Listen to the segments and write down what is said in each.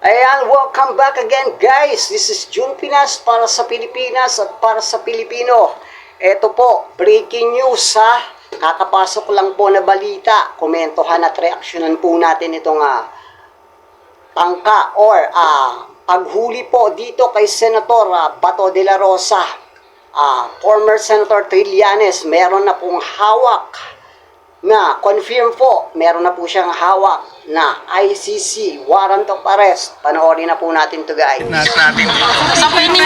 Ayan, welcome back again guys. This is June Pinas para sa Pilipinas at para sa Pilipino. Ito po, breaking news ha. Kakapasok lang po na balita. Komentohan at reaksyonan po natin itong tangka or paghuli po dito kay Senator Bato de la Rosa. Former Senator Trillanes, meron na pong hawak na confirm po, meron na po siyang hawak na ICC warrant of arrest. Panoorin na po natin to guys. So pwede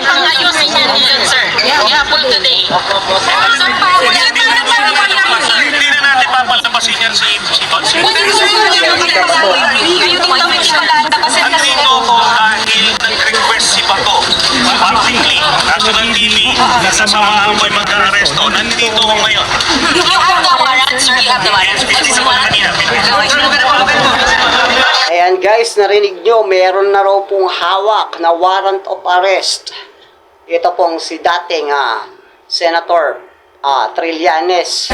pang ayusin yan, sir. Ihapon today. Hindi na natin papalabasin yan si Bonsi. Andito ko dahil nag-request si Bato. Publicly, National TV, nasamahan mo ay mag-aresto. Nandito ko ngayon. You have the warrant, sir. You have the warrant. Ayan guys, narinig nyo, meron na raw pong hawak na warrant of arrest. Ito pong si dating Senator Trillanes.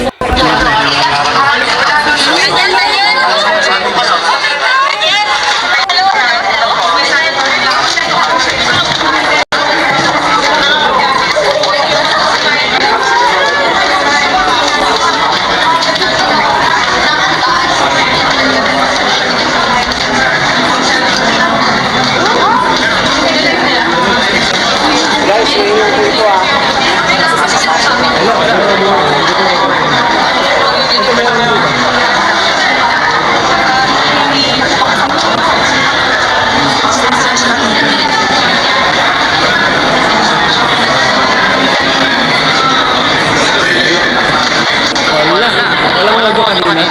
Guys, yun yung dito Walang lago kanina.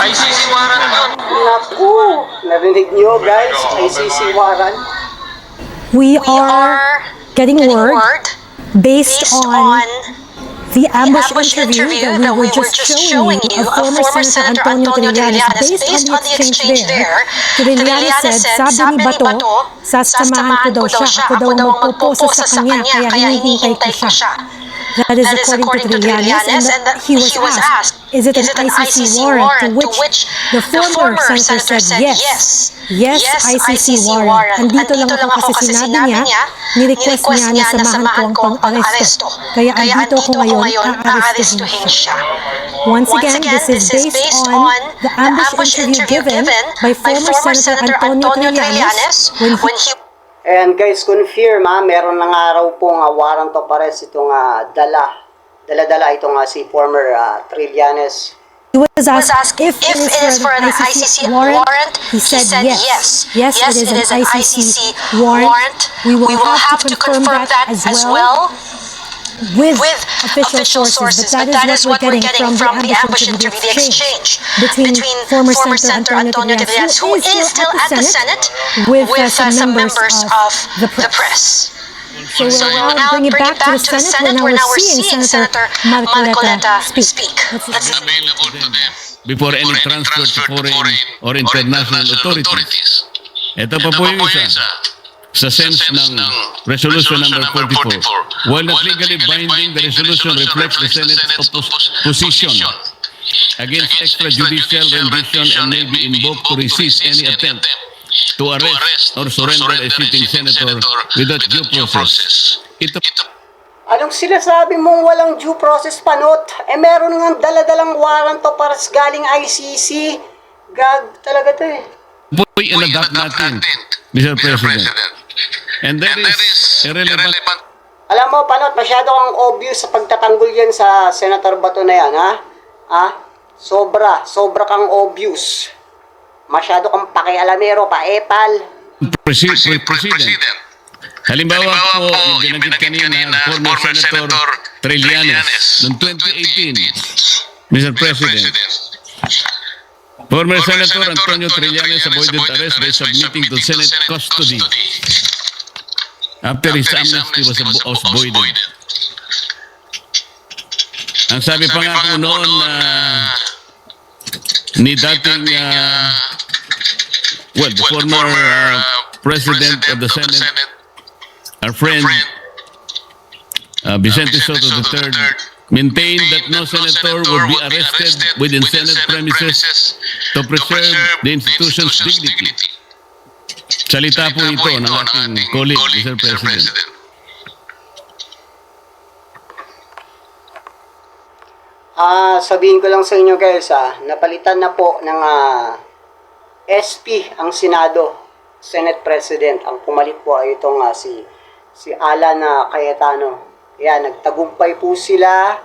ICC warrant mo. Naku, narinig nyo guys, ICC warrant. We are getting word based on the ambush interview that we were just showing you of former Senator Antonio Trillanes. Based on the exchange there, Trillanes said, sabi ni Bato, sasamahan ko daw siya, ako daw magpuposa sa kanya, kaya hinihintay ko siya. That is according to Trillanes, and he was asked, is it an ICC warrant? To which the former senator said, yes. Yes, ICC warrant. Andito lang ako kasi sinabi niya, ni-request niya na samahan ko ang pang-aresto. Kaya andito ko ngayon, aarestuhin siya. Once again, this is based on the ambush interview given by former Senator Antonio Trillanes when he And guys, confirm meron na nga raw pong warrant of arrest itong dala-dala itong si former Trillanes. was asked if it is for an ICC warrant. He said yes. Yes, it is an ICC warrant. We will have to confirm that as well with official sources. But that is what we're getting from the ambush interview, the exchange between former Senator Antonio Trillanes, who is still at the Senate, with some members of the press. So we'll now bring it back to the Senate, where now we're seeing Senator Marcoleta speak. Available to them before any transfer to foreign or international authorities. Ito pa po yung isa. Sa sense ng Resolution number 44. While not legally binding, the resolution reflects the Senate's position against extrajudicial rendition and may be invoked to resist any attempt to arrest or surrender a sitting senator without due process. Ito Anong sinasabi mong walang due process, Panot? Meron nga dala-dalang warrant of arrest galing ICC. Gag talaga to po'y in-adapt natin, Mr. President. And there is irrelevant. Alam mo, Panot, masyado kang obvious sa pagtatanggol yan sa Senator Bato na yan, ha? Sobra kang obvious. Masyado kang pakialamero, paepal. President. Halimbawa po, yung binanggit kanina, former Senator Trillanes, noong 2018, Mr. President. Former Senator Antonio Trillanes avoided arrest by submitting to Senate custody after his amnesty was voided. Ang sabi pa nga po noon ni dating the former President of the Senate, our friend Vicente Soto III, maintained that no senator would be arrested within Senate premises to preserve the institution's dignity. Salita po ito ng ating colleague, Mr. President. Sabihin ko lang sa inyo guys, napalitan na po ng SP ang Senado, Senate President. Ang pumalit po ay itong si Alan Cayetano. Yan, nagtagumpay po sila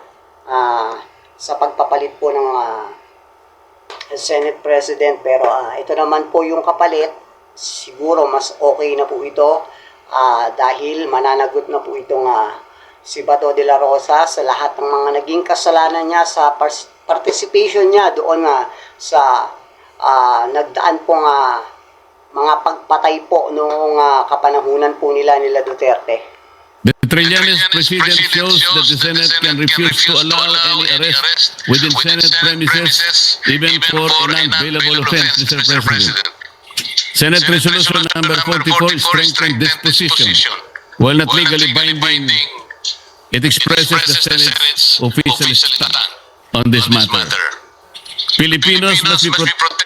sa pagpapalit po ng Senate President. Pero ito naman po yung kapalit. Siguro mas okay na po ito dahil mananagot na po itong si Bato de la Rosa sa lahat ng mga naging kasalanan niya sa participation niya doon sa nagdaan po mga pagpatay po noong kapanahunan po nila Duterte. The Trillanes President shows that the Senate can refuse to allow any arrest within Senate premises even for an unbailable offense, Mr. President. Senate Resolution Number 44 strengthened this position. While not legally binding, it expresses the Senate's official stand on this matter. Filipinos must be protected.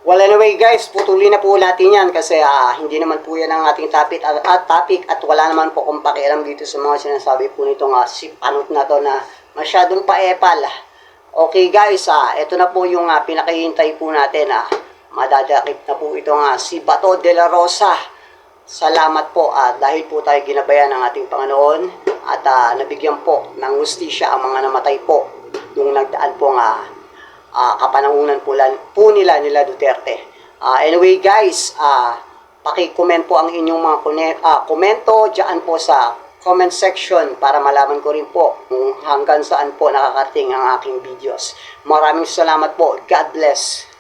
Well, anyway guys, putulin na po natin yan kasi hindi naman po yan ang ating topic at wala naman po kung pakialam dito sa mga sinasabi po nitong si Panot na to na masyadong paepal. Okay guys, ito na po yung pinakahintay po natin. Madadakip na po itong si Bato de la Rosa. Salamat po dahil po tayo ginabayan ng ating Panginoon at nabigyan po ng hustisya ang mga namatay po nung nagdaan po kapanahunan po nila Duterte. Anyway guys, paki-comment po ang inyong mga komento dyan po sa comment section para malaman ko rin po kung hanggang saan po nakakating ang aking videos. Maraming salamat po. God bless.